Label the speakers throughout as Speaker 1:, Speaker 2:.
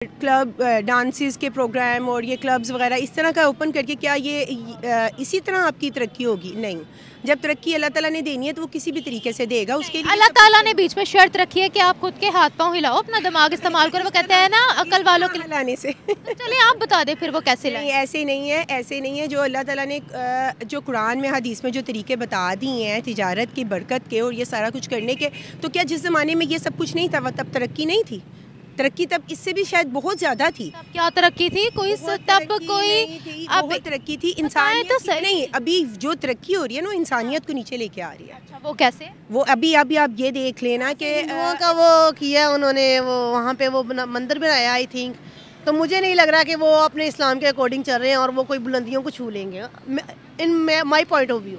Speaker 1: Club dances के programme और ये क्लब्स वगैरह इस तरह का ओपन करके क्या ये इसी तरह आपकी तरक्की होगी? नहीं, जब तरक्की अल्लाह ताला ने देनी है तो वो किसी भी तरीके से देगा। उसके लिए
Speaker 2: अल्लाह ताला ने बीच में शर्त रखी है कि आप खुद के हाथ पांव हिलाओ, अपना दिमाग इस्तेमाल करो। वो कहते हैं ना अकल वालों के
Speaker 1: लाने से
Speaker 2: चलिए आप बता दें फिर वो कैसे लाएं।
Speaker 1: नहीं, ऐसे नहीं है, ऐसे नहीं है। जो अल्लाह ताला ने जो कुरान में हदीस में जो तरीके बता दिए हैं तिजारत की बरकत के और ये सारा कुछ करने के, तो क्या जिस ज़माने में ये सब कुछ नहीं था तब तरक्की नहीं थी? तरक्की तब इससे भी शायद बहुत ज़्यादा थी।
Speaker 2: क्या तरक्की थी? कोई तब कोई
Speaker 1: अब तरक्की थी इंसान तो सही नहीं। अभी जो तरक्की हो रही है ना इंसानियत को नीचे लेके आ रही है।
Speaker 2: अच्छा, वो कैसे?
Speaker 1: वो अभी अभी आप ये देख लेना कि
Speaker 3: हिंदुओं का वो किया उन्होंने, वो वहाँ पे वो मंदिर बनाया आई थिंक। तो मुझे नहीं लग रहा कि वो अपने इस्लाम के अकॉर्डिंग चल रहे हैं और वो कोई बुलंदियों को छू लेंगे इन माई पॉइंट ऑफ व्यू।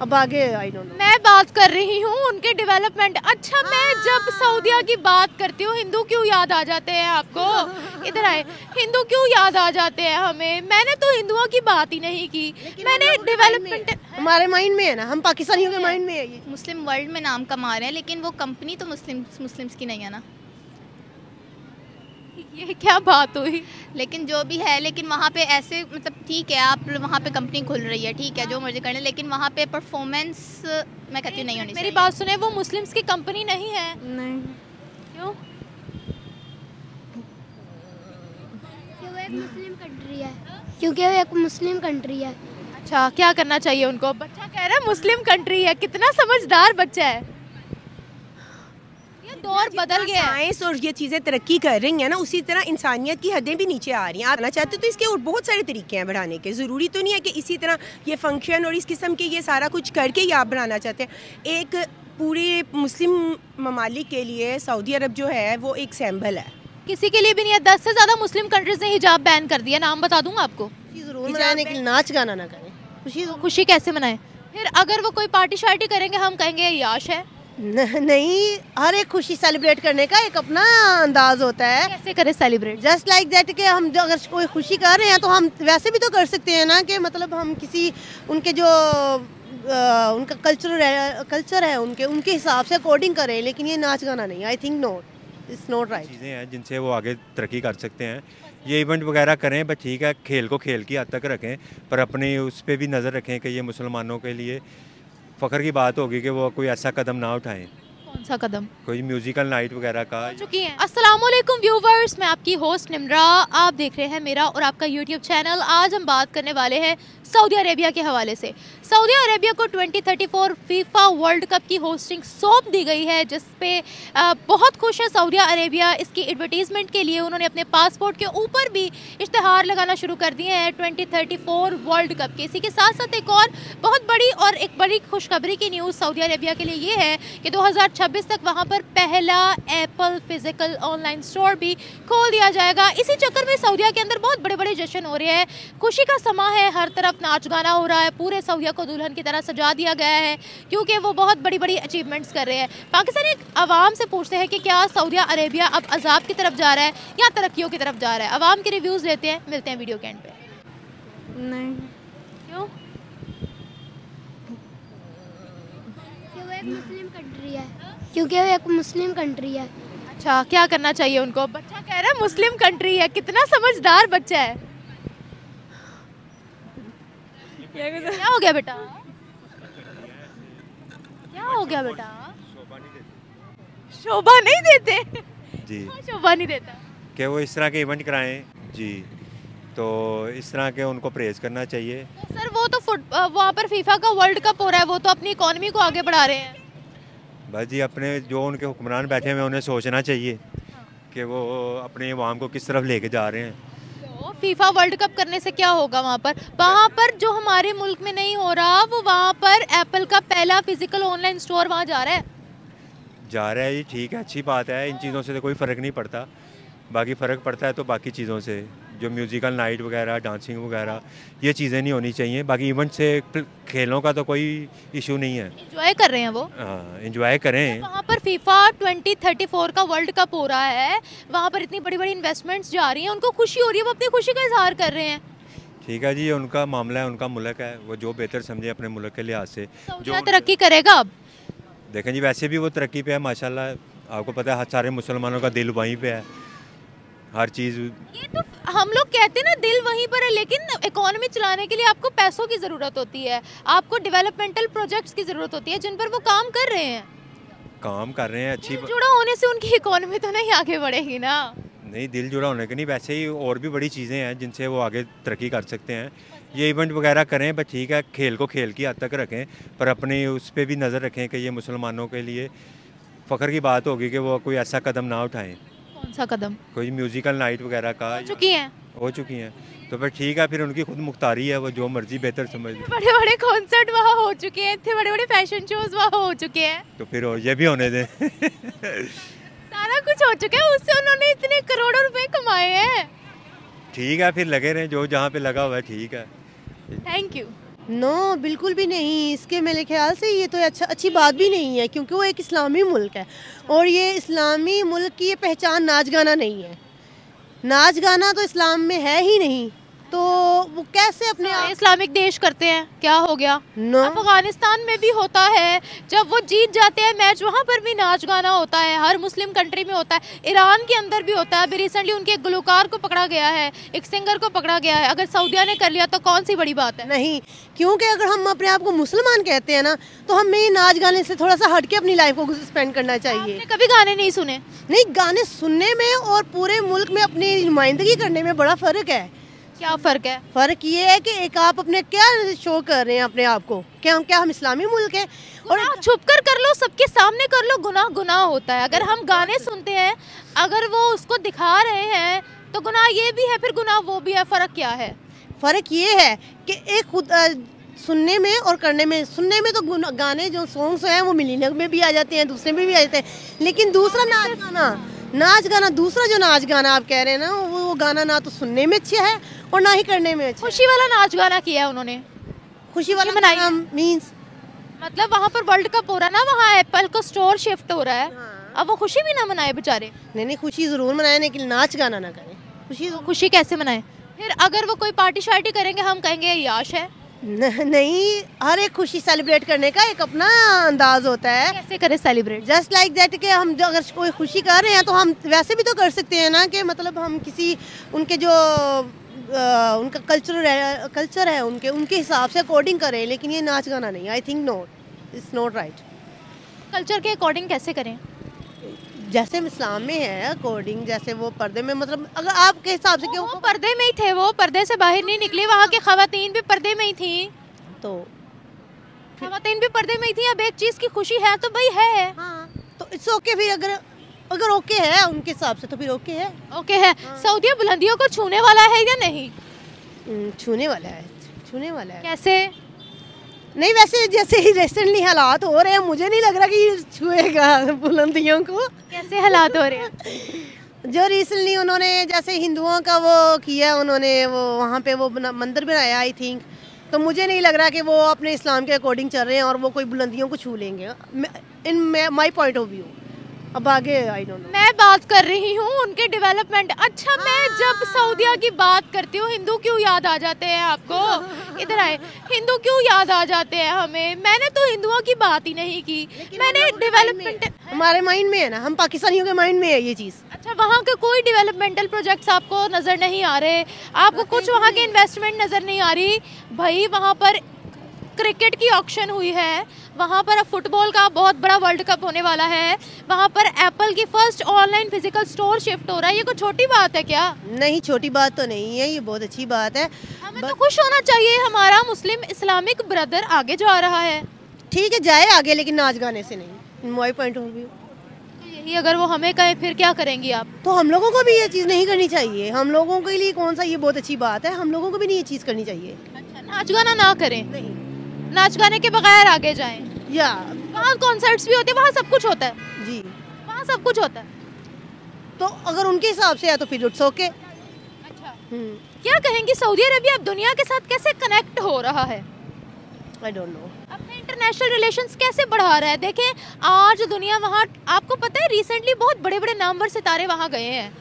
Speaker 3: अब आगे आई डोंट नो।
Speaker 2: मैं बात कर रही हूँ उनके डेवलपमेंट। अच्छा, मैं जब सऊदीया की बात करती हूँ हिंदू क्यों याद आ जाते हैं आपको? इधर आए, हिंदू क्यों याद आ जाते हैं हमें? मैंने तो हिंदुओं की बात ही नहीं की, मैंने डेवलपमेंट
Speaker 3: हमारे माइंड में है ना, हम पाकिस्तानियों के माइंड में है ये।
Speaker 4: मुस्लिम वर्ल्ड में नाम कमा रहे हैं लेकिन वो कंपनी तो मुस्लिम्स की नहीं है ना।
Speaker 2: ये क्या बात हुई?
Speaker 4: लेकिन जो भी है, लेकिन वहाँ पे ऐसे मतलब ठीक है, आप वहाँ पे कंपनी खुल रही है, ठीक है जो मर्जी कर लें, लेकिन वहाँ पे परफॉर्मेंस मैं कहती हूँ नहीं होनी चाहिए।
Speaker 2: मेरी बात सुने, वो मुस्लिम्स की कंपनी नहीं है।
Speaker 4: नहीं,
Speaker 2: क्यों?
Speaker 5: वो एक मुस्लिम कंट्री है, क्योंकि वो एक मुस्लिम कंट्री है।
Speaker 2: अच्छा, क्या करना चाहिए उनको? बच्चा कह रहा है मुस्लिम कंट्री है, कितना समझदार बच्चा है। ये दौर बदल गया है।
Speaker 1: साइंस और ये चीज़ें तरक्की कर रही हैं ना, उसी तरह इंसानियत की हदें भी नीचे आ रही हैं। आना चाहते तो इसके और बहुत सारे तरीके हैं बढ़ाने के। ज़रूरी तो नहीं है कि इसी तरह ये फंक्शन और इस किस्म के ये सारा कुछ करके ही आप बनाना चाहते हैं। एक पूरे मुस्लिम ममालिक के लिए सऊदी अरब जो है वो एक सैम्बल है।
Speaker 2: किसी के लिए भी नहीं है। 10 से ज़्यादा मुस्लिम कंट्रीज ने हिजाब बैन कर दिया, नाम बता दूंगा आपको।
Speaker 3: जरूर मनाने के लिए नाच गाना ना करें,
Speaker 2: खुशी कैसे मनाएं? फिर अगर वो कोई पार्टी शार्टी करेंगे हम कहेंगे ये याश है।
Speaker 3: नहीं, हर एक खुशी सेलिब्रेट करने का एक अपना अंदाज होता है।
Speaker 2: कैसे करें सेलिब्रेट?
Speaker 3: जस्ट लाइक दैट कि हम अगर कोई खुशी कर रहे हैं तो हम वैसे भी तो कर सकते हैं ना, कि मतलब हम किसी उनके जो उनका कल्चर है उनके हिसाब से अकॉर्डिंग करें, लेकिन ये नाच गाना नहीं। I think no, it's not right.
Speaker 6: चीज़ें हैं जिनसे वो आगे तरक्की कर सकते हैं। ये इवेंट वगैरह करें बस ठीक है, खेल को खेल की हद तक रखें, पर अपनी उस पर भी नज़र रखें कि ये मुसलमानों के लिए फ़ख्र की बात होगी कि वो कोई ऐसा कदम ना उठाएं।
Speaker 2: कौन सा कदम?
Speaker 6: कोई म्यूजिकल नाइट वगैरह का।
Speaker 2: चुकी हैं। अस्सलामुअलैकुम व्यूवर्स, मैं आपकी होस्ट निम्रा, आप देख रहे हैं मेरा और आपका यूट्यूब चैनल। आज हम बात करने वाले हैं सऊदी अरेबिया के हवाले से। सऊदी अरेबिया को 2034 फीफा वर्ल्ड कप की होस्टिंग सौंप दी गई है, जिस पे बहुत खुश है सऊदी अरेबिया। इसकी एडवर्टीजमेंट के लिए उन्होंने अपने पासपोर्ट के ऊपर भी इश्तहार लगाना शुरू कर दिए हैं 2034 वर्ल्ड कप के। इसी के साथ साथ एक और बहुत बड़ी और एक बड़ी खुशखबरी की न्यूज़ सऊदी अरेबिया के लिए ये है कि 2026 तक वहाँ पर पहला एप्पल फिजिकल ऑनलाइन स्टोर भी खोल दिया जाएगा। इसी चक्कर में सऊदिया के अंदर बहुत बड़े बड़े जश्न हो रहे हैं, खुशी का समा है, हर तरफ नाच गाना हो रहा है, पूरे सऊदिया को दुल्हन की तरह सजा दिया गया है क्योंकि वो बहुत बड़ी बड़ी अचीवमेंट्स कर रहे हैं। पाकिस्तानी आवाम से पूछते हैं कि क्या सऊदी अरेबिया अब अजाब की तरफ जा रहा है या तरक्कियों की तरफ जा रहा है? आवाम के रिव्यूज़ लेते हैं, मिलते हैं वीडियो के एंड पे।
Speaker 4: नहीं,
Speaker 2: क्यों?
Speaker 5: वो एक मुस्लिम कंट्री है, क्योंकि वो एक मुस्लिम कंट्री है।
Speaker 2: अच्छा, क्या करना चाहिए उनको? बच्चा कह रहा है मुस्लिम कंट्री है, कितना समझदार बच्चा है। क्या हो गया बेटा? क्या हो गया बेटा? शोभा नहीं देते
Speaker 6: जी,
Speaker 2: शोभा नहीं देता
Speaker 6: कि वो इस तरह के इवेंट कराएं जी, तो इस तरह के उनको प्रेज करना चाहिए।
Speaker 2: सर वो तो वहाँ पर फीफा का वर्ल्ड कप हो रहा है, वो तो अपनी इकोनॉमी को आगे बढ़ा रहे हैं।
Speaker 6: बस जी, अपने जो उनके हुक्मरान बैठे हुए उन्हें सोचना चाहिए कि वो अपने अवाम को किस तरफ लेके जा रहे हैं।
Speaker 2: तो फीफा वर्ल्ड कप करने से क्या होगा? वहाँ पर जो हमारे मुल्क में नहीं हो रहा, वो वहाँ पर एप्पल का पहला फिजिकल ऑनलाइन स्टोर वहाँ जा रहा है
Speaker 6: जी, ठीक है, अच्छी बात है। इन चीज़ों से तो कोई फ़र्क नहीं पड़ता, बाकी फ़र्क पड़ता है तो बाकी चीज़ों से, जो म्यूज़िकल नाइट वगैरह, डांसिंग वगैरह, ये चीज़ें नहीं होनी चाहिए। बाकी इवेंट से खेलों का तो कोई इशू नहीं है,
Speaker 2: एंजॉय कर रहे हैं वो।
Speaker 6: हाँ, एंजॉय करें।
Speaker 2: वहाँ पर फीफा 2034 का वर्ल्ड कप हो रहा है, वहाँ पर इतनी बड़ी बड़ी इन्वेस्टमेंट्स जा रही हैं, उनको खुशी हो रही है, वो अपनी खुशी का इजहार कर रहे हैं।
Speaker 6: ठीक है जी, ये उनका मामला है, उनका मुल्क है, वो जो बेहतर समझे अपने मुल्क के लिहाज से।
Speaker 2: जो तरक्की करेगा अब
Speaker 6: देखें जी, वैसे भी वो तरक्की पे है माशाल्लाह, आपको पता है सारे मुसलमानों का दिल वहीं पे है। हर चीज़।
Speaker 2: ये तो हम लोग कहते हैं ना दिल वहीं पर है, लेकिन इकोनॉमी चलाने के लिए आपको पैसों की ज़रूरत होती है, आपको डेवलपमेंटल प्रोजेक्ट्स की ज़रूरत होती है जिन पर वो काम कर रहे हैं।
Speaker 6: काम कर रहे हैं अच्छी
Speaker 2: जुड़ा होने से उनकी इकोनॉमी तो नहीं आगे बढ़ेगी ना।
Speaker 6: नहीं, दिल जुड़ा होने के नहीं, वैसे ही और भी बड़ी चीज़ें हैं जिनसे वो आगे तरक्की कर सकते हैं। ये इवेंट वगैरह करें बस ठीक है, खेल को खेल की हद तक रखें, पर अपने उस पर भी नज़र रखें कि ये मुसलमानों के लिए फ़ख्र की बात होगी कि वो कोई ऐसा कदम ना उठाएं।
Speaker 2: कौन सा कदम?
Speaker 6: कोई म्यूज़िकल नाइट वगैरह का हो चुकी हैं तो फिर ठीक है, फिर उनकी खुद मुख्तारी है, वो जो मर्जी बेहतर समझ लें।
Speaker 2: बड़े बड़े कॉन्सर्ट वहाँ हो चुके हैं, इतने बड़े बड़े फैशन शोज वहाँ हो चुके हैं,
Speaker 6: तो फिर ये भी होने दें।
Speaker 2: सारा कुछ हो चुका है, उससे उन्होंने इतने करोड़ों रुपए कमाए हैं।
Speaker 6: ठीक है, फिर लगे रहें, जो जहाँ पे लगा हुआ है ठीक है।
Speaker 2: Thank you.
Speaker 3: नो, बिल्कुल भी नहीं। इसके मेरे ख्याल से ये तो अच्छी बात भी नहीं है, क्योंकि वो एक इस्लामी मुल्क है और ये इस्लामी मुल्क की ये पहचान नाच गाना नहीं है। नाच गाना तो इस्लाम में है ही नहीं, तो वो कैसे अपने आप
Speaker 2: इस्लामिक देश करते हैं, क्या हो गया?
Speaker 3: नो,
Speaker 2: अफगानिस्तान में भी होता है, जब वो जीत जाते हैं मैच वहाँ पर भी नाच गाना होता है, हर मुस्लिम कंट्री में होता है, ईरान के अंदर भी होता है। अभी रिसेंटली उनके एक गुलकार को पकड़ा गया है, एक सिंगर को पकड़ा गया है। अगर सऊदिया ने कर लिया तो कौन सी बड़ी बात है?
Speaker 3: नहीं, क्योंकि अगर हम अपने आप को मुसलमान कहते हैं ना, तो हमें नाच गाने से थोड़ा सा हटके अपनी लाइफ को स्पेंड करना चाहिए।
Speaker 2: आपने कभी गाने नहीं सुने?
Speaker 3: नहीं, गाने सुनने में और पूरे मुल्क में अपनी नुमाइंदगी करने में बड़ा फ़र्क है।
Speaker 2: क्या फ़र्क है?
Speaker 3: फ़र्क ये है कि एक आप अपने क्या शो कर रहे हैं अपने आप को, क्या हम इस्लामी मुल्क हैं
Speaker 2: और छुप कर लो, सबके सामने कर लो, गुनाह गुनाह होता है। अगर हम गाने सुनते हैं, अगर वो उसको दिखा रहे हैं तो गुनाह ये भी है, फिर गुनाह वो भी है। फ़र्क क्या है?
Speaker 3: फ़र्क ये है कि एक खुद सुनने में और करने में, सुनने में तो गाने जो सॉन्ग्स हैं वो मिलीनियम में भी आ जाते हैं, दूसरे में भी आ जाते हैं, लेकिन दूसरा नाच गाना दूसरा जो नाच गाना आप कह रहे हैं ना, वो गाना ना तो सुनने में अच्छा है और ना ही करने में अच्छा।
Speaker 2: खुशी वाला नाच गाना किया है उन्होंने,
Speaker 3: खुशी वाला
Speaker 2: मनाई
Speaker 3: मीन्स
Speaker 2: मतलब वहाँ पर वर्ल्ड कप हो रहा है ना, वहाँ एप्पल को स्टोर शिफ्ट हो रहा है। अब वो खुशी भी ना मनाए बेचारे।
Speaker 3: नहीं, खुशी ज़रूर मनाए, लेकिन नाच गाना ना करें।
Speaker 2: खुशी कैसे मनाए? फिर अगर वो कोई पार्टी शार्टी करेंगे हम कहेंगे याश है।
Speaker 3: नहीं, हर एक खुशी सेलिब्रेट करने का एक अपना अंदाज होता है।
Speaker 2: कैसे करे सेलिब्रेट?
Speaker 3: जस्ट लाइक दैट कि हम अगर कोई खुशी कर रहे हैं तो हम वैसे भी तो कर सकते हैं ना, कि मतलब हम किसी उनके जो उनका कल्चर है उनके हिसाब से अकॉर्डिंग करें, लेकिन ये नाच गाना नहीं। I think not, it's not right.
Speaker 2: Culture के अकॉर्डिंग कैसे करें?
Speaker 3: जैसे इस्लाम में है अकॉर्डिंग, जैसे वो पर्दे में, मतलब अगर आपके हिसाब से
Speaker 2: वो पर्दे में ही थे, वो पर्दे से बाहर नहीं निकले, वहाँ के खवातीन भी पर्दे में ही थी,
Speaker 3: तो
Speaker 2: खवातीन भी पर्दे में ही थी। अब एक चीज़ की खुशी है तो भाई है।
Speaker 3: हाँ, तो इट्स ओके। फिर अगर ओके है उनके हिसाब से तो फिर ओके है।
Speaker 2: ओके है। सऊदिया बुलंदियों को छूने वाला है या नहीं?
Speaker 3: छूने वाला है, छूने वाला है।
Speaker 2: कैसे?
Speaker 3: नहीं, वैसे जैसे ही रिसेंटली हालात हो रहे हैं, मुझे नहीं लग रहा कि छुएगा बुलंदियों को।
Speaker 2: कैसे हालात हो रहे हैं?
Speaker 3: जो रिसेंटली उन्होंने जैसे हिंदुओं का वो किया, उन्होंने वो वहाँ पे वो मंदिर बनाया आई थिंक, तो मुझे नहीं लग रहा कि वो अपने इस्लाम के अकॉर्डिंग चल रहे हैं और वो कोई बुलंदियों को छू लेंगे, इन माई पॉइंट ऑफ व्यू। अब आगे आई डोंट नो।
Speaker 2: मैं बात कर रही हूँ उनके डेवलपमेंट। अच्छा, मैं जब सऊदिया की बात करती हूँ, हिंदू क्यों याद आ जाते हैं आपको? इधर आए, हिंदू क्यों याद आ जाते हैं हमें? मैंने तो हिंदुओं की बात ही नहीं की, मैंने डेवलपमेंट
Speaker 3: हमारे माइंड में है ना, हम पाकिस्तानियों के माइंड में है ये चीज़।
Speaker 2: अच्छा, वहाँ के कोई डेवलपमेंटल प्रोजेक्ट्स आपको नज़र नहीं आ रहे? आपको कुछ वहाँ की इन्वेस्टमेंट नज़र नहीं आ रही? भाई वहाँ पर क्रिकेट की ऑक्शन हुई है, वहाँ पर अब फुटबॉल का बहुत बड़ा वर्ल्ड कप होने वाला है, वहाँ पर एप्पल की first online physical store shift हो रहा है। ये कोई छोटी बात है क्या?
Speaker 3: नहीं, छोटी बात तो नहीं है, ये बहुत अच्छी बात है।
Speaker 2: हमें तो खुश होना चाहिए, हमारा मुस्लिम इस्लामिक ब्रदर आगे जा रहा है।
Speaker 3: ठीक है, जाए आगे, लेकिन नाच गाने से नहीं, माय पॉइंट ऑफ व्यू।
Speaker 2: यही अगर वो हमें कहे फिर क्या करेंगी आप?
Speaker 3: तो हम लोगों को भी ये चीज़ नहीं करनी चाहिए। हम लोगों के लिए कौन सा ये बहुत अच्छी बात है, हम लोगों को भी नहीं ये चीज़ करनी चाहिए।
Speaker 2: अच्छा, नाच गाना ना करें,
Speaker 3: नहीं,
Speaker 2: नाच गाने के बगैर आगे जाएं।
Speaker 3: या
Speaker 2: वहाँ कॉन्सर्ट्स भी होते हैं, वहाँ सब कुछ होता है
Speaker 3: जी,
Speaker 2: वहाँ सब कुछ होता है।
Speaker 3: तो अगर उनके हिसाब से है तो फिर इट्स ओके।
Speaker 2: अच्छा, क्या कहेंगी सऊदी अरबिया अब दुनिया के साथ कैसे कनेक्ट हो रहा है?
Speaker 3: आई डोंट नो,
Speaker 2: अपने इंटरनेशनल रिलेशंस कैसे बढ़ा रहा है? देखें आज दुनिया वहाँ, आपको पता है रिसेंटली बहुत बड़े बड़े नामवर सितारे वहाँ गए हैं,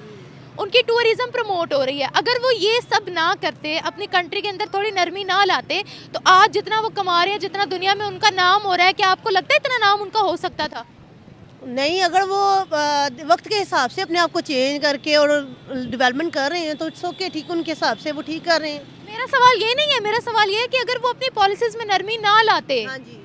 Speaker 2: उनकी टूरिज्म प्रमोट हो रही है। अगर वो ये सब ना करते, अपनी कंट्री के अंदर थोड़ी नरमी ना लाते, तो आज जितना वो कमा रहे हैं, जितना दुनिया में उनका नाम हो रहा है, क्या आपको लगता है इतना नाम उनका हो सकता था?
Speaker 3: नहीं, अगर वो वक्त के हिसाब से अपने आप को चेंज करके और डेवलपमेंट कर रहे हैं तो इट्स ओके, ठीक, उनके हिसाब से वो ठीक कर रहे हैं।
Speaker 2: मेरा सवाल ये नहीं है, मेरा सवाल ये है कि अगर वो अपनी पॉलिसीज में नरमी ना लाते,
Speaker 3: हाँ जी,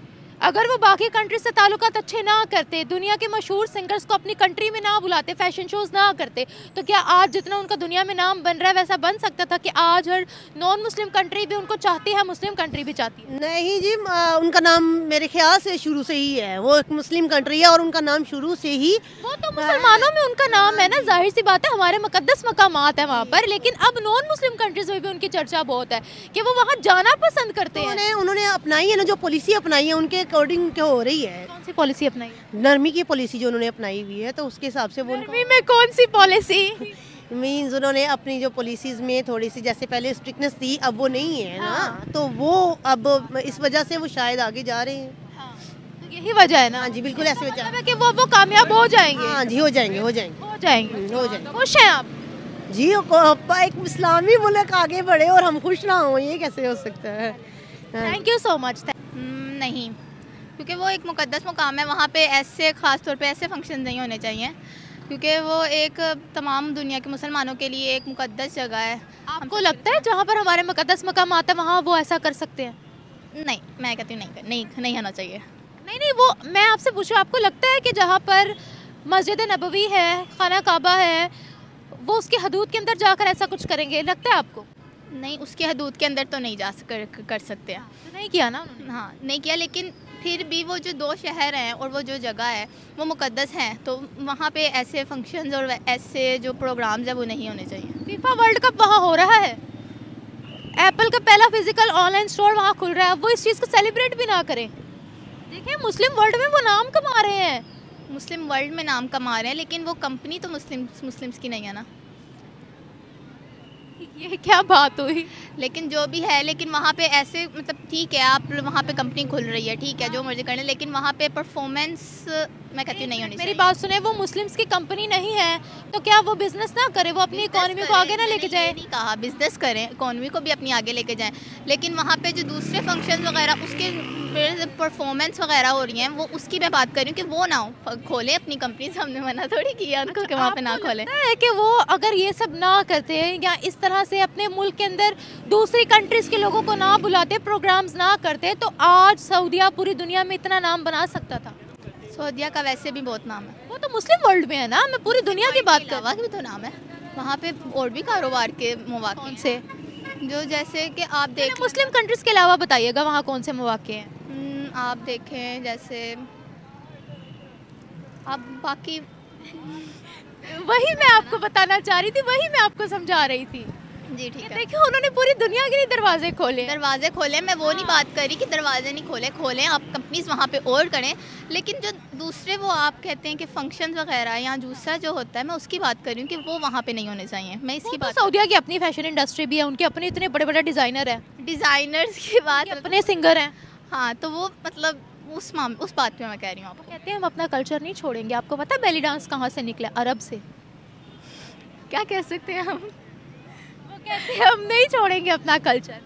Speaker 2: अगर वो बाकी कंट्री से ताल्लुकात अच्छे ना करते, दुनिया के मशहूर सिंगर्स को अपनी कंट्री में ना बुलाते, फैशन शोज ना करते, तो क्या आज जितना उनका दुनिया में नाम बन रहा है वैसा बन सकता था कि आज हर नॉन मुस्लिम कंट्री भी उनको चाहती है, मुस्लिम कंट्री भी चाहती है?
Speaker 3: नहीं जी, उनका नाम मेरे ख्याल से शुरू से ही है, वो एक मुस्लिम कंट्री है और उनका नाम शुरू से ही,
Speaker 2: वो तो मुसलमानों में उनका नाम है ना, जाहिर सी बात है, हमारे मुकद्दस मकामात है वहाँ पर, लेकिन अब नॉन मुस्लिम कंट्रीज में भी उनकी चर्चा बहुत है कि वो वहाँ जाना पसंद करते हैं।
Speaker 3: उन्होंने अपनाई है ना, जो पॉलिसी अपनाई है उनके अकॉर्डिंग क्या हो रही है।
Speaker 2: कौन सी पॉलिसी अपनाई?
Speaker 3: नरमी की पॉलिसी जो उन्होंने अपनाई हुई है, तो उसके हिसाब से वो
Speaker 2: नरमी में कौन सी पॉलिसी?
Speaker 3: मीन्स उन्होंने अपनी जो पॉलिसीज में थोड़ी सी, जैसे पहले स्ट्रिक्टनेस थी, अब वो नहीं है ना, तो वो अब इस वजह से वो शायद आगे जा रहे हैं।
Speaker 2: तो यही वजह है ना?
Speaker 3: हाँ जी, बिल्कुल ऐसे वजह
Speaker 2: है कि वो कामयाब हो जाएंगे।
Speaker 3: हाँ जी, हो जाएंगे, हो जाएंगे,
Speaker 2: हो जाएंगे,
Speaker 3: हो जाएंगे।
Speaker 2: खुश हैं आप?
Speaker 3: जी, एक इस्लामी मुल्क आगे बढ़े और हम खुश ना हो, ये कैसे हो सकता है?
Speaker 2: Thank you so much.
Speaker 4: नहीं, क्योंकि वो एक मुकद्दस मुकाम है, वहाँ पे ऐसे ख़ास तौर पे ऐसे फंक्शन नहीं होने चाहिए, क्योंकि वो एक तमाम दुनिया के मुसलमानों के लिए एक मुकद्दस जगह है।
Speaker 2: आपको लगता है जहाँ पर हमारे मुकद्दस मकाम आता है वहाँ वो ऐसा कर सकते हैं?
Speaker 4: नहीं, मैं कहती हूँ नहीं होना चाहिए।
Speaker 2: नहीं, वो मैं आपसे पूछूँ, आपको लगता है कि जहाँ पर मस्जिद नबवी है, खाना काबा है, वो उसकी हदूद के अंदर जाकर ऐसा कुछ करेंगे? लगता है आपको?
Speaker 4: नहीं, उसकी हदूद के अंदर तो नहीं कर सकते हैं।
Speaker 2: तो नहीं किया ना उन्होंने?
Speaker 4: हाँ, नहीं किया, लेकिन फिर भी वो जो दो शहर हैं और वो जो जगह है वो मुकद्दस हैं, तो वहाँ पे ऐसे फंक्शंस और ऐसे जो प्रोग्राम्स हैं वो नहीं होने चाहिए।
Speaker 2: फीफा वर्ल्ड कप वहाँ हो रहा है, एप्पल का पहला फिजिकल ऑनलाइन स्टोर वहाँ खुल रहा है, वो इस चीज़ को सेलिब्रेट भी ना करें। देखिए, मुस्लिम वर्ल्ड में वो नाम कमा रहे हैं,
Speaker 4: मुस्लिम वर्ल्ड में नाम कमा रहे हैं, लेकिन वो कंपनी तो मुस्लिम्स की नहीं है ना।
Speaker 2: ये क्या बात हुई?
Speaker 4: लेकिन जो भी है, लेकिन वहाँ पे ऐसे मतलब ठीक है, आप वहाँ पे कंपनी खुल रही है, ठीक है, जो मर्जी करने, लेकिन वहाँ पे परफॉर्मेंस मैं कहती हूँ नहीं होनी चाहिए।
Speaker 2: मेरी बात सुने, वो मुस्लिम्स की कंपनी नहीं है तो क्या वो बिजनेस ना करे, वो अपनी इकोनॉमी को आगे ना लेके जाए?
Speaker 4: नहीं कहा बिजनेस करें, इकोनॉमी को भी अपनी आगे लेके जाएं, लेकिन वहाँ पे जो दूसरे फंक्शन वगैरह उसके परफॉर्मेंस वगैरह हो रही हैं, वो उसकी मैं बात कर रही हूँ कि वो ना हो, खोले अपनी कंपनी। हमने मना थोड़ी किया उनको कि वहाँ पे ना खोले।
Speaker 2: है कि वो अगर ये सब ना करते या इस तरह से अपने मुल्क के अंदर दूसरी कंट्रीज के लोगों को ना बुलाते, प्रोग्राम्स ना करते, तो आज सऊदीया पूरी दुनिया में इतना नाम बना सकता था।
Speaker 4: सऊदीया का वैसे भी बहुत नाम है,
Speaker 2: वो तो मुस्लिम वर्ल्ड में है ना, मैं पूरी दुनिया की बात कर रहा हूँ।
Speaker 4: भी तो नाम है वहाँ पे, और भी कारोबार के मौके
Speaker 2: से
Speaker 4: जो, जैसे कि आप देख
Speaker 2: मुस्लिम कंट्रीज के अलावा बताइएगा वहाँ कौन से मौके हैं?
Speaker 4: आप देखें, जैसे आप बाकी
Speaker 2: वही मैं आपको बताना चाह रही थी, वही मैं आपको समझा रही थी।
Speaker 4: जी ठीक है,
Speaker 2: देखिए, उन्होंने पूरी दुनिया के लिए दरवाजे खोले।
Speaker 4: मैं वो नहीं बात करी कि दरवाजे नहीं खोले, आप कंपनीज वहाँ पे और करें, लेकिन जो दूसरे वो आप कहते हैं कि फंक्शन वगैरह या दूसरा जो होता है, मैं उसकी बात कर रही हूँ कि वो वहाँ पे नहीं होने चाहिए। मैं इसकी बात,
Speaker 2: सऊदीया की अपनी फैशन इंडस्ट्री भी है, उनके अपने इतने बड़े बड़े डिज़ाइनर हैं,
Speaker 4: डिज़ाइनर्स की बात,
Speaker 2: अपने सिंगर हैं।
Speaker 4: हाँ, तो वो मतलब उस बात पे मैं कह रही हूँ। आपको
Speaker 2: कहते हैं हम अपना कल्चर नहीं छोड़ेंगे। आपको पता है बेली डांस कहाँ से निकला? अरब से।
Speaker 4: क्या कह सकते हैं हम?
Speaker 2: वो कहते हैं हम नहीं छोड़ेंगे अपना कल्चर।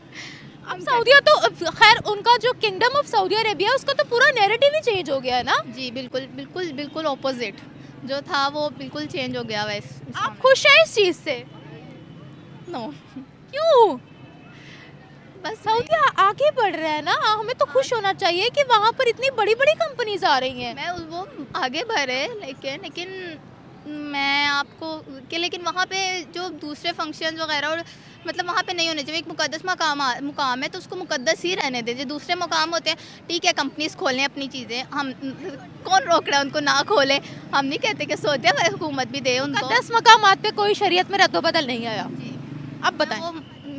Speaker 2: अब सऊदीया तो खैर, उनका जो किंगडम ऑफ सऊदी अरेबिया, उसका तो पूरा नैरेटिव ही चेंज हो गया है ना।
Speaker 4: जी बिल्कुल ऑपोजिट जो था वो बिल्कुल चेंज हो गया। वैसे
Speaker 2: आप खुश हैं इस चीज़ से?
Speaker 4: नो।
Speaker 2: क्यों?
Speaker 4: बस
Speaker 2: सऊदीया आगे बढ़ रहा है ना, हमें तो खुश होना चाहिए कि वहाँ पर इतनी बड़ी बड़ी कंपनीज आ रही हैं।
Speaker 4: मैं वो आगे बढ़े, लेकिन मैं आपको कि लेकिन वहाँ पे जो दूसरे फंक्शन वगैरह और मतलब वहाँ पे नहीं होने चाहिए। एक मुकद्दस मुकाम है तो उसको मुकद्दस ही रहने दें। जो दूसरे मुकाम होते हैं, ठीक है, कंपनीज खोलें अपनी चीज़ें, हम कौन रोक रहा है उनको ना खोलें। हम नहीं कहते कि सऊदी हुकूमत भी दे उनको।
Speaker 2: मुकद्दस मकामात पे कोई शरीयत में रद्दोबदल नहीं आया। अब बताएं।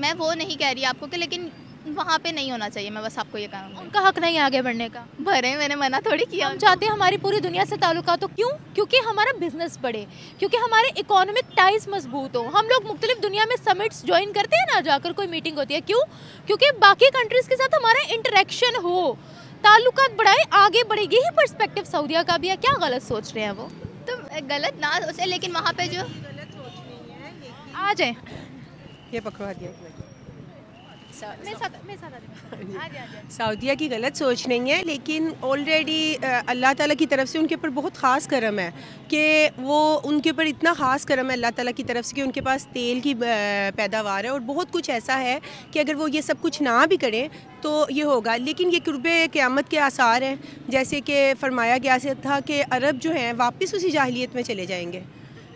Speaker 4: मैं वो नहीं कह रही आपको कि, लेकिन वहाँ पे नहीं होना चाहिए। मैं बस आपको ये कहूँगा,
Speaker 2: उनका हक नहीं आगे बढ़ने का।
Speaker 4: भरे मैंने मना थोड़ी किया।
Speaker 2: हम चाहते हैं हमारी पूरी दुनिया से ताल्लुकात हो। क्यों? क्योंकि हमारा बिजनेस बढ़े, क्योंकि हमारे इकोनॉमिक टाइज मजबूत हो। हम लोग मुख्तलिफ दुनिया में समिट्स ज्वाइन करते हैं ना, जाकर कोई मीटिंग होती है। क्यों? क्योंकि बाकी कंट्रीज़ के साथ हमारा इंटरेक्शन हो, ताल्लुकात बढ़ाए, आगे बढ़ेगी। ही पर्सपेक्टिव सऊदीया का भी है। क्या गलत सोच रहे हैं वो?
Speaker 4: तो गलत ना सोचे, लेकिन वहाँ पे जो
Speaker 2: आ जाए,
Speaker 1: ये पकड़ा दिया। सऊदीया की गलत सोच नहीं है, लेकिन ऑलरेडी अल्लाह ताला की तरफ से उनके ऊपर बहुत ख़ास करम है कि वो उनके ऊपर इतना ख़ास करम है अल्लाह ताला की तरफ से कि उनके पास तेल की पैदावार है और बहुत कुछ ऐसा है कि अगर वो ये सब कुछ ना भी करें तो ये होगा। लेकिन ये कुर्बे क़यामत के आसार हैं, जैसे कि फरमाया गया था कि अरब जो हैं वापस उसी जाहिलियत में चले जाएंगे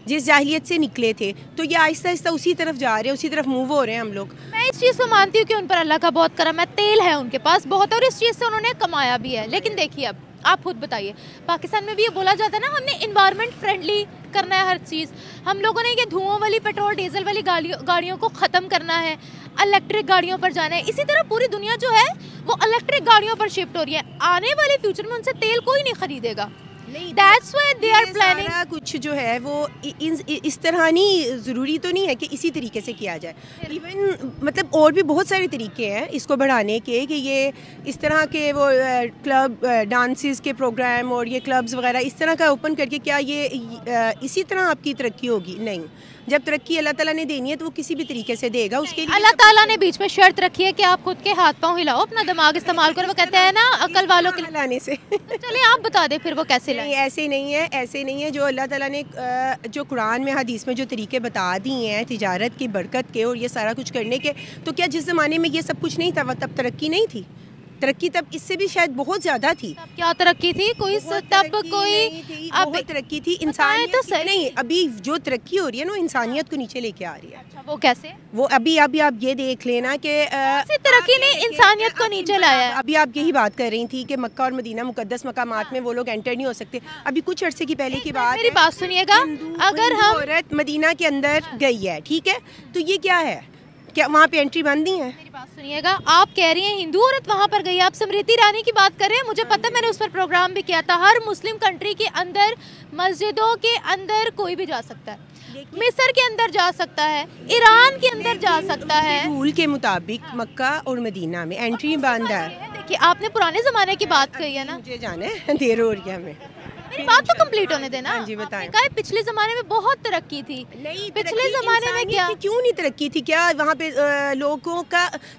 Speaker 1: जिस जाहिलियत से निकले थे। तो ये आहिस्ता आहिस्ता उसी तरफ जा रहे हैं, उसी तरफ मूव हो रहे हैं हम लोग।
Speaker 2: मैं इस चीज़ को मानती हूँ कि उन पर अल्लाह का बहुत करम है, तेल है उनके पास बहुत और इस चीज़ से उन्होंने कमाया भी है। लेकिन देखिए अब आप खुद बताइए, पाकिस्तान में भी ये बोला जाता है ना हमने इन्वायरमेंट फ्रेंडली करना है हर चीज़। हम लोगों ने ये धुओं वाली पेट्रोल डीजल वाली गाड़ियों को ख़त्म करना है, इलेक्ट्रिक गाड़ियों पर जाना है। इसी तरह पूरी दुनिया जो है वो इलेक्ट्रिक गाड़ियों पर शिफ्ट हो रही है। आने वाले फ्यूचर में उनसे तेल कोई नहीं खरीदेगा। That's why they are planning।
Speaker 1: सारा कुछ जो है वो इस तरह नहीं, ज़रूरी तो नहीं है कि इसी तरीके से किया जाए। इवन मतलब और भी बहुत सारे तरीके हैं इसको बढ़ाने के कि ये इस तरह के वो क्लब डांसेस के प्रोग्राम और ये क्लब्स वगैरह इस तरह का ओपन करके क्या ये इसी तरह आपकी तरक्की होगी? नहीं, जब तरक्की अल्लाह ताला ने देनी है तो वो किसी भी तरीके से देगा। उसके लिए
Speaker 2: अल्लाह ताला ने बीच में शर्त रखी है कि आप खुद के हाथ पाँव हिलाओ, अपना दिमाग इस्तेमाल करो। वो कहते हैं ना अकल वालों के
Speaker 1: लाने से
Speaker 2: चलिए आप बता दें फिर वो कैसे
Speaker 1: नहीं, ऐसे नहीं है, ऐसे नहीं है। जो अल्लाह ताला ने जो कुरान में हदीस में जो तरीके बता दिए हैं तिजारत की बरकत के और ये सारा कुछ करने के, तो क्या जिस ज़माने में ये सब कुछ नहीं था तब तरक्की नहीं थी? तरक्की तब इससे भी शायद बहुत ज़्यादा थी।
Speaker 2: क्या तरक्की थी? कोई तब कोई
Speaker 1: अब तरक्की थी इंसान तो सही नहीं। अभी जो तरक्की हो रही है ना इंसानियत को नीचे लेके आ रही है।
Speaker 2: अच्छा, वो कैसे?
Speaker 1: वो अभी आप ये देख लेना कि
Speaker 2: तरक्की ने इंसानियत को नीचे लाया है।
Speaker 1: अभी आप यही बात कर रही थी कि मक्का और मदीना मुकद्दस मकामात में वो लोग एंटर नहीं हो सकते। अभी कुछ अरसे की पहले की बात,
Speaker 2: मेरी बात सुनिएगा, अगर हम
Speaker 1: औरत मदीना के अंदर गई है, ठीक है, तो ये क्या है, क्या वहाँ पे एंट्री बंद नहीं है?
Speaker 2: मेरी बात सुनिएगा, आप कह रही हैं हिंदू औरत वहाँ पर गई, आप स्मृति ईरानी की बात कर रहे हैं। मुझे पता है, मैंने उस पर प्रोग्राम भी किया था। हर मुस्लिम कंट्री के अंदर मस्जिदों के अंदर कोई भी जा सकता है, मिस्र के अंदर जा सकता है, ईरान के अंदर जा सकता है।
Speaker 1: रूल के मुताबिक मक्का और मदीना में एंट्री बंद है।
Speaker 2: देखिए आपने पुराने जमाने की बात कही है ना,
Speaker 1: मुझे जाने देर हो रही है हमें।
Speaker 2: मेरी बात तो कंप्लीट होने देना।
Speaker 1: हाँ जी बताएं।
Speaker 2: कहा पिछले जमाने में बहुत तरक्की थी।
Speaker 1: नहीं,
Speaker 2: पिछले जमाने में क्या
Speaker 1: क्यों नहीं तरक्की थी? क्या वहाँ पे लोगों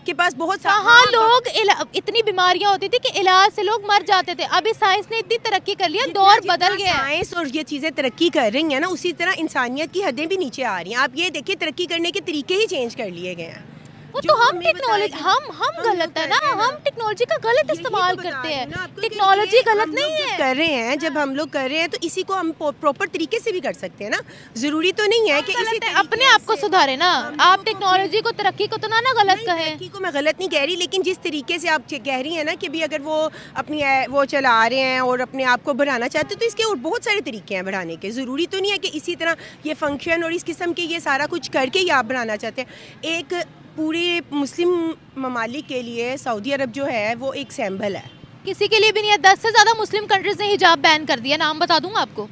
Speaker 1: के पास बहुत
Speaker 2: कहाँ लोग इतनी बीमारियां होती थी कि इलाज से लोग मर जाते थे। अभी साइंस ने इतनी तरक्की कर लिया, दौर बदल गया।
Speaker 1: साइंस और ये चीजें तरक्की कर रही हैं ना, उसी तरह इंसानियत की हदें भी नीचे आ रही हैं। आप ये देखिए तरक्की करने के तरीके ही चेंज कर लिए गए हैं।
Speaker 2: वो तो हम टेक्नोलॉजी हम गलत है ना, हम टेक्नोलॉजी का गलत इस्तेमाल करते हैं। टेक्नोलॉजी गलत नहीं है।
Speaker 1: कर रहे हैं जब हम लोग कर रहे हैं तो इसी को हम प्रॉपर तरीके से भी कर सकते हैं ना। जरूरी तो नहीं है कि इसी
Speaker 2: अपने आप को सुधारे ना। आप टेक्नोलॉजी को तरक्की को तो ना गलत कहें।
Speaker 1: तरक्की को मैं गलत नहीं कह रही, लेकिन जिस तरीके से आप कह रही हैं ना कि भी अगर वो अपनी वो चला रहे हैं और अपने आप को बढ़ाना चाहते हैं तो इसके और बहुत सारे तरीके हैं बढ़ाने के। ज़रूरी तो नहीं है कि इसी तरह ये फंक्शन और इस किस्म के ये सारा कुछ करके ही आप बढ़ाना चाहते हैं। एक पूरे मुस्लिम ममालिक के लिए सऊदी अरब जो है वो एक सैम्बल है।
Speaker 2: किसी के लिए भी नहीं है। 10 से ज़्यादा मुस्लिम कंट्रीज ने हिजाब बैन कर दिया, नाम बता दूंगा आपको।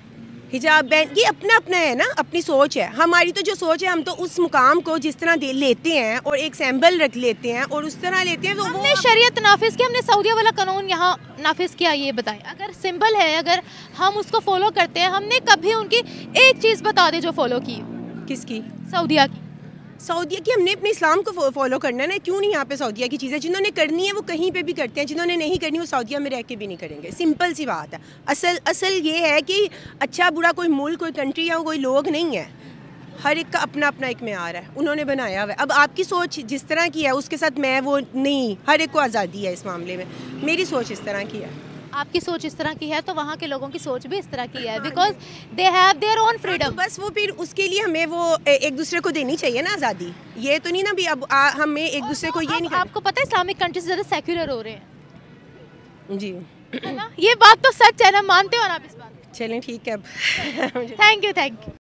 Speaker 1: हिजाब बैन, ये अपना अपना है ना, अपनी सोच है। हमारी तो जो सोच है, हम तो उस मुकाम को जिस तरह लेते हैं और एक सैम्बल रख लेते हैं और उस तरह लेते हैं। तो
Speaker 2: हमने शरीयत नाफिज किया, हमने सऊदीया वाला कानून यहाँ नाफिज किया। ये बताएं, अगर सिंबल है, अगर हम उसको फॉलो करते हैं, हमने कभी उनकी एक चीज़ बता दे जो फॉलो की।
Speaker 1: किसकी?
Speaker 2: सऊदीया की।
Speaker 1: सऊदीया की हमने अपने इस्लाम को फॉलो करना है ना। क्यों नहीं यहाँ पे सऊदीया की चीज़ें जिन्होंने करनी है वो कहीं पे भी करते हैं, जिन्होंने नहीं करनी वो सऊदीया में रह के भी नहीं करेंगे। सिंपल सी बात है। असल ये है कि अच्छा बुरा कोई मुल्क, कोई कंट्री या कोई लोग नहीं है। हर एक का अपना अपना एक मेयार है, उन्होंने बनाया हुआ है। अब आपकी सोच जिस तरह की है उसके साथ मैं वो नहीं, हर एक को आज़ादी है इस मामले में। मेरी सोच इस तरह की है,
Speaker 2: आपकी सोच इस तरह की है, तो वहाँ के लोगों की सोच भी इस तरह की है, because they have their own freedom.
Speaker 1: बस वो फिर उसके लिए हमें वो एक दूसरे को देनी चाहिए ना आज़ादी। ये तो नहीं ना भी अब हमें एक दूसरे को ये नहीं।
Speaker 2: आपको पता है इस्लामिक कंट्रीज ज़्यादा सेक्युलर हो रहे हैं
Speaker 1: जी,
Speaker 2: है ना? ये बात तो सच है ना, मानते हो ना आप इस बात?
Speaker 1: चलें ठीक है अब।
Speaker 2: Thank you.